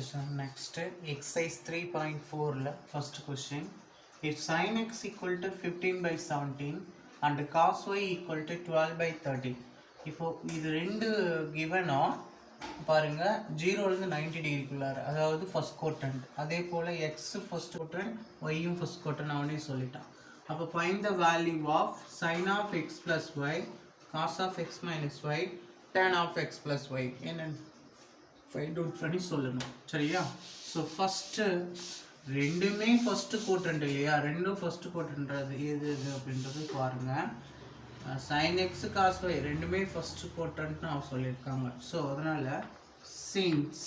question. Next, exercise 3.4 first question. If sin x equal to 15 by 17 and cos y equal to 12 by 30. இப்போ இது ரெண்டு கிவனோ பாருங்க 0லேருந்து 90 டிகிரிக்குள்ளார, அதாவது first quadrant. அதே போல் எக்ஸ் ஃபர்ஸ்ட் கோட்ரண்ட், ஒய்யும் ஃபர்ஸ்ட் கோட்ரண்ட் அவனே சொல்லிட்டான். அப்போ find the value of sine of X plus Y, cos of X minus Y, tan of X plus Y என்னன்னு ஃபைண்ட் அவுட் பண்ணி சொல்லணும். சரியா? ஸோ ஃபஸ்ட்டு ரெண்டுமே ஃபஸ்ட்டு கோட்ரண்ட் இல்லையா? ரெண்டும் ஃபஸ்ட்டு கோட்ரண்ட்றது எது அப்படின்றது பாருங்கள். சைன் எக்ஸு காஸ் ஒய் ரெண்டுமே ஃபஸ்ட்டு கோட்ரண்ட்னு அவன் சொல்லியிருக்காங்க. ஸோ அதனால் சின்ஸ்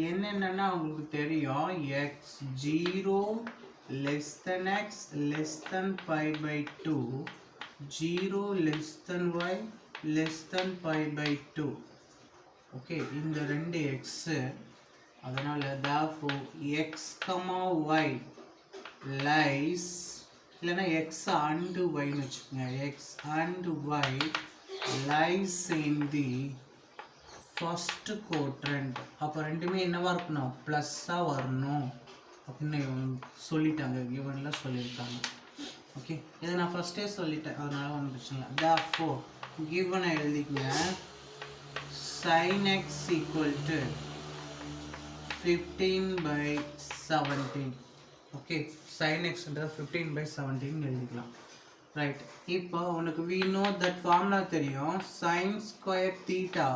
என்னென்னா அவங்களுக்கு தெரியும், X 0 less then X less than pi by 2, 0 less than y less than pi by 2. Okay, இந்த ரெண்டு எக்ஸு. அதனால் therefore x comma y lies, இல்லைன்னா எக்ஸ் அண்டு ஒய்னு வச்சுக்கோங்க, x and y lies in the first quadrant. அப்போ ரெண்டுமே என்னவாக இருக்கணும், ப்ளஸ்ஸாக வரணும் அப்படின்னு சொல்லிட்டாங்க, கிவனில் சொல்லியிருக்காங்க. ஓகே, இதை நான் ஃபஸ்ட்டே சொல்லிட்டேன், அதனால் ஒன்றும் பிரச்சனை இல்லை. therefore கிவனை எழுதிக்கங்க, sin x equal to 15 by 17. Okay, sin x ன்றது 15 by 17 எழுதிக்கலாம். ரைட், இப்போ உனக்கு we know that ஃபார்முலா தெரியும், sin square theta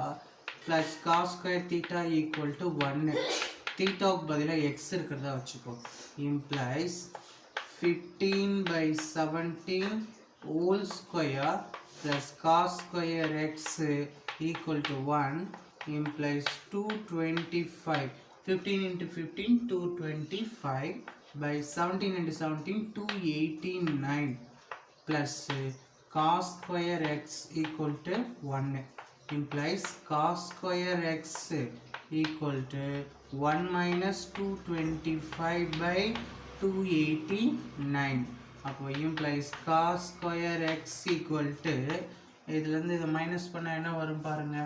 plus cos square theta equal to 1. தீட்டாவுக்கு பதிலாக x இருக்கிறதா வச்சுக்கோ. implies 15 by 17 whole square plus cos square x equal to 1 implies 225. 15 into 15 225 by 17 into 17 289 plus cos square x equal to 1 implies cos square x equal to 1 minus 225 by 289. அப்போ implies cos square x equal to, இதுலேருந்து இதை minus பண்ண என்ன வரும் பாருங்க,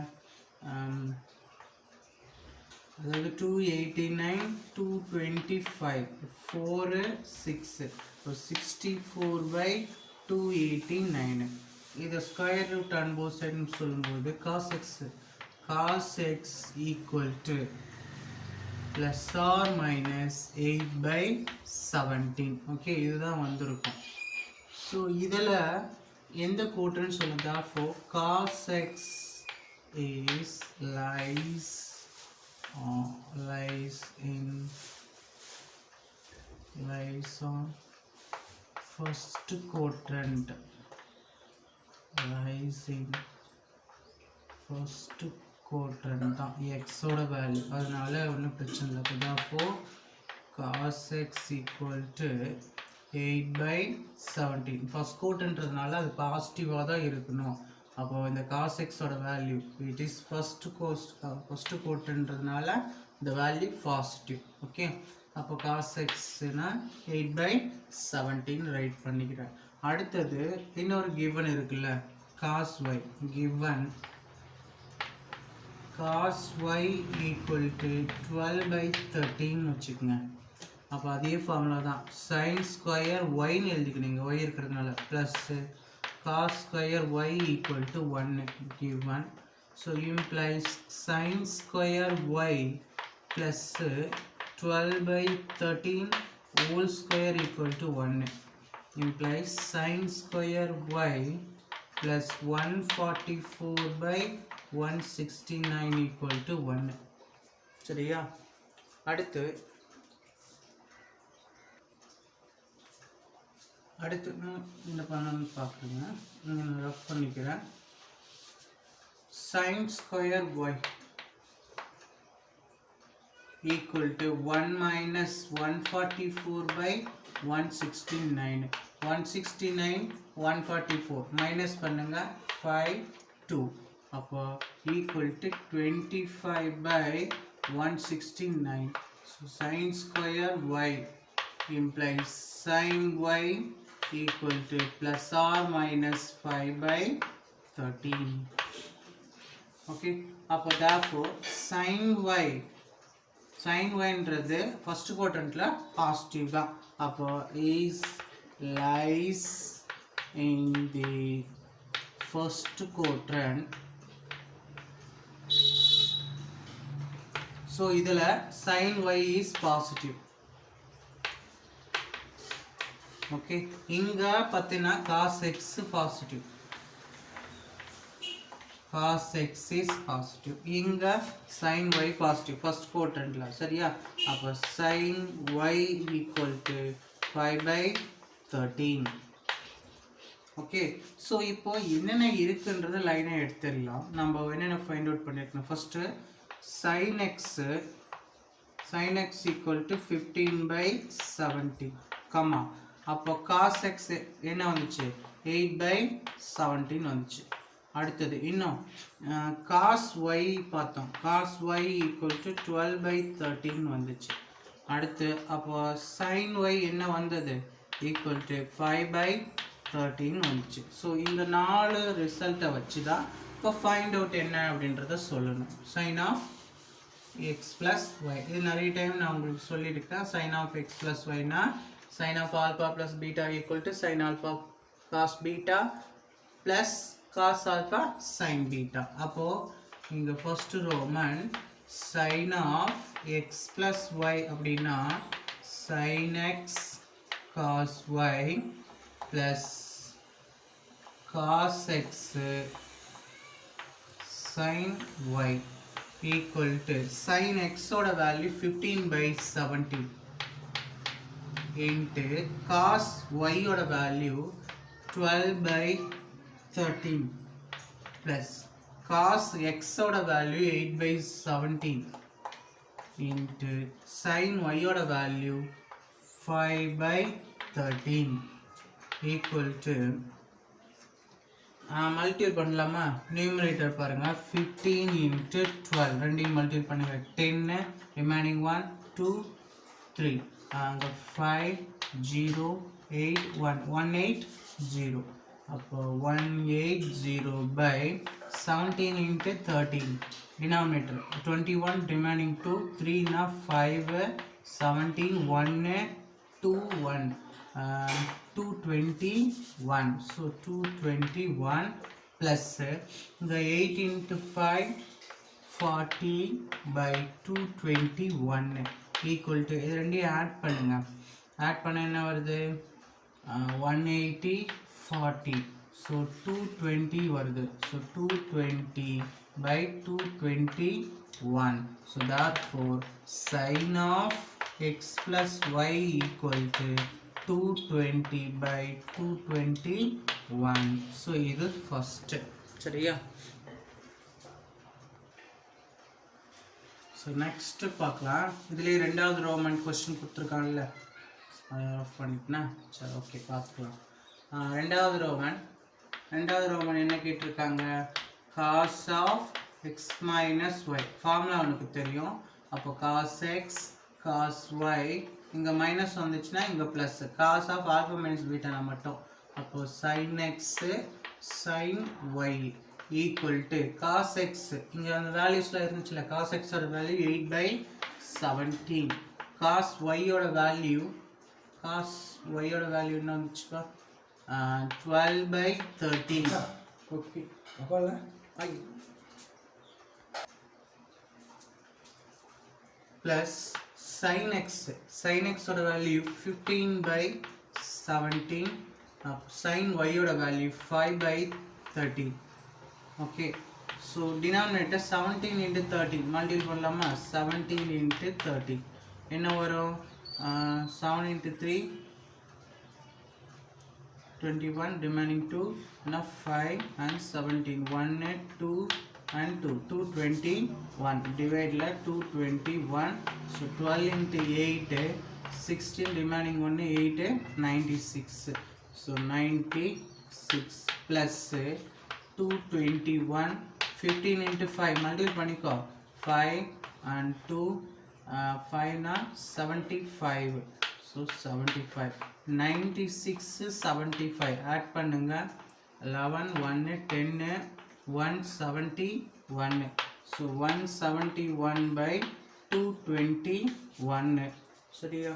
அதாவது 289 225 4 6, இப்போ 64 by 289. இதை ஸ்கொயர் ரூட் ஆன் போத் சைடுன்னு சொல்லும்போது cos x equal to plus or minus 8 by 17. Okay, இதுதான் வந்திருக்கும். ஸோ இதில் எந்த கோட்ரண்ட் சொல்லுதா? for cos x is lies on first quadrant, lies in first quadrant தான் x ஓட வேல்யூ, அதனால ஒன்றும் பிரச்சனை இல்லை. therefore cos x equal to 8 by 17. First கோட்ன்றதுனால அது பாசிட்டிவாக தான் இருக்கணும். அப்போ இந்த cos x ஓட வேல்யூ, இட் இஸ் ஃபர்ஸ்ட் கோட்ன்றதுனால இந்த வேல்யூ பாசிட்டிவ். ஓகே, அப்போ cos xனா 8 by 17 ரைட் பண்ணிக்கிறேன். அடுத்தது இன்னொரு கிவன் இருக்குல்ல, cos y. Given cos y equal to 12 by 13 வச்சுக்கோங்க. அப்போ அதே ஃபார்முலா தான், sin ஸ்கொயர் ஒய்னு எழுதிக்கணுங்க, ஒய் இருக்கிறதுனால plus cos square y equal to 1 given. So implies sin square y plus 12 by 13 whole square equal to 1 implies sin square y plus 144 by 169 equal to 1. சரியா? அடுத்து என்ன பண்ணணும்னு பார்க்குறேங்க, நான் ரஃப் பண்ணிக்கிறேன். sin square y equal to 1 minus 144 by 169. 169 144 minus பண்ணுங்க 5 2, அப்போ equal to 25 by 169. so sin square y implies sin y equal to plus or minus 5 by 13. Okay, அப்போ therefore sin y sin yன்றது ஃபர்ஸ்ட் குவாட்ரண்ட்ல positive தான். அப்போ is lies in the first quadrant. so இதுல sin y is positive. Okay, இங்க பார்த்தீங்கன்னா cos x positive, cos x is positive. இங்க sin y positive first quadrantல. சரியா? அப்ப sin y equal to 5/13. Okay, so இப்போ என்னென்ன இருக்குன்றது லைனை எடுத்துடலாம். நம்ம என்னென்ன ஃபைண்ட் அவுட் பண்ணிருக்கணும். First sin x equal to 15/17, comma. அப்போ cos x என்ன வந்துச்சு? 8/17 வந்துச்சு. அடுத்தது இன்னும் cos y பார்த்தோம். cos y equal to 12/13 வந்துச்சு. அடுத்து அப்போ sin y என்ன வந்தது? equal to 5/13 வந்துச்சு. ஸோ இந்த 4 ரிசல்ட்டை வச்சு தான் இப்போ ஃபைண்ட் அவுட் என்ன அப்படின்றத சொல்லணும். sin of x plus y, இது நிறைய டைம் நான் உங்களுக்கு சொல்லியிருக்கேன். sin of x plus y னா sin of alpha plus beta equal to sin alpha cos beta plus cos alpha sin beta. அப்போ இங்க first Roman sin of x plus y அப்படின்னா sin x cos y plus cos x sin y equal to sin x ஓட value 15/17 into cos y ஓட value 12/13 plus cos x ஓட value 8/17 into sin y ஓட value 5/13 equal to multiple பண்ணலாமா? Numerator பாருங்க, 15 into 12 ரெண்டையும் multiple பண்ணுங்க. 10 remaining 1 2 3 அங்க 5 0 8 1 180. அப்போ 180/17 into 13 டினாமினேட்டர் 21 ரிமைனிங் 2 3 னா 5 17 1 2 1 221. so 221 plus the 8 into 5 40/221 equal to இது ரெண்டையும் ஆட் பண்ணுங்க. ஆட் பண்ண என்ன வருது? 180 40, so 220 வருது. so 220/221. so therefore sin of x plus y equal to 220/221. so இது first. சரியா? so next பார்க்கலாம். இதுலயே ரெண்டாவது ரோமன் क्वेश्चन கொடுத்திருக்காங்கல, அதை ஆஃப் பண்ணிட்டேனா? சரி, ஓகே, பார்த்துக்கலாம். ரெண்டாவது ரோமன் என்ன கேட்டிருக்காங்க? cos of x minus y formula உனக்கு தெரியும். அப்போ cos x cos y, இங்க மைனஸ் வந்துச்சுன்னா இங்க plus. cos of alpha minus beta னா மட்டும். அப்போ sin x sin y equal to cos x, இங்க அந்த வேல்யூஸ்ல இருந்துச்சுல, cos x ஓட வேல்யூ 8/17. cos y ஓட வேல்யூ என்ன வந்துச்சுப்பா? 12/13. ஓகே, அப்போல plus sin x ஓட வேல்யூ 15/17. sin y ஓட value 5/13. Okay, so denominator 17 into 13 multiple பண்ணலாமா? 17 into 13 என்ன வரும்? 7 into 3 21 remaining 2 now 5 and 17 1 2 and 2 221 divide la 221. so 12 into 8 16 remaining 1 8 96. so 96 plus 221 15 into 5 multiple பண்ணிக்கோ. 5 and 2 5 na 75. so 75 96 75 add பண்ணுங்க. 11 1 10 171. so 171/96 221 சரியா?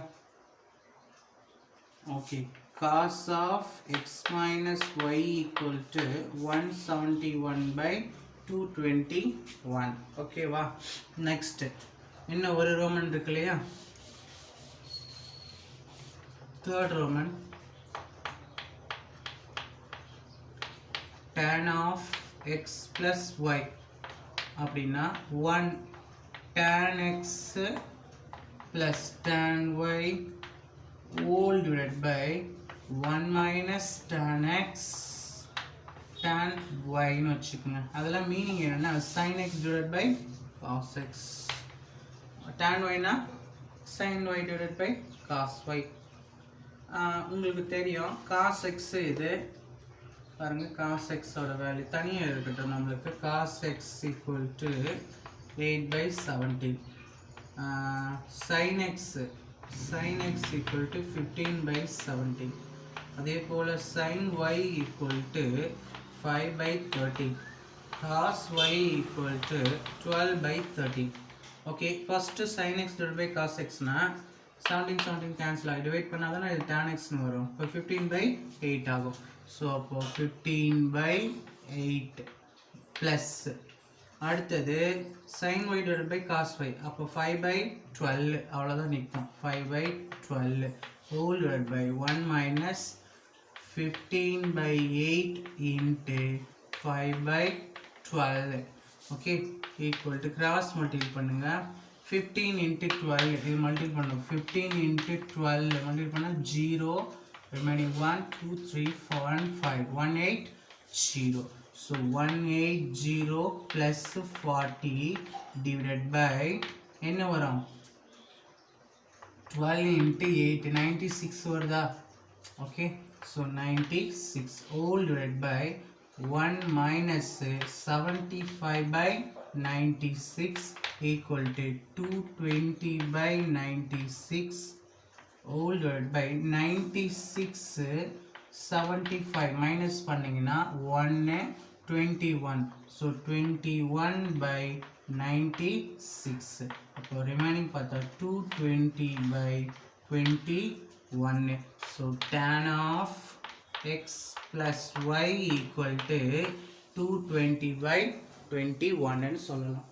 Okay, cos of x minus y equal to 171 by 221. ஓகேவா? Next இன்னும் ஒரு Roman இருக்கு இல்லையா? Third Roman tan of x plus y அப்படின்னா 1 tan x plus tan y whole divided by 1 minus tan x tan y ன்னு வச்சுக்கோங்க. அதெல்லாம் meaning என்னன்னா sin x divided by cos x, tan y னா sin y divided by cos y. உங்களுக்கு தெரியும் cos x இது பாருங்க, cos x ஓட வேல்யூ தனியாக இருக்கட்டும். நம்மளுக்கு cos x equal to 8 by 17, sin x equal to 15 by 17, அதே போல் sin y equal to 5 by 30, cos y equal to 12 by 30. Okay, first sin x divided by cos x னா 17 cancel ஆகி divide பண்ணால் தானே இது tan x னு வரும். இப்போ 15 by 8 ஆகும். ஸோ அப்போ 15 by 8 ப்ளஸ் அடுத்தது sin y divided by cos y, அப்போ 5 by 12 அவ்வளோதான் நிற்கும். 5 by 12 whole divided by 1 minus 15 by 8 into 5 by 12. Okay, equal to cross multiple பண்ணுங்க. 15 into 12 இது மல்டிபிள் பண்ணும். 15 into 12 மல்டிபிள் பண்ணால் 0, remaining 1 2 3 4 and 5, 180. So 180 plus 40 divided by என்ன வரும்? 12 into 8 96 வருதா? Okay, so 96 whole divided by 1 minus 75 by 96 equal to 220 by 96 whole divided by 96 75 minus பண்ணீங்கன்னா 121, so 21 by 96. அப்போ remaining பார்த்தா 220 by 21. so tan of x plus y equal to 220 by 21 ன்னு சொல்லலாம்.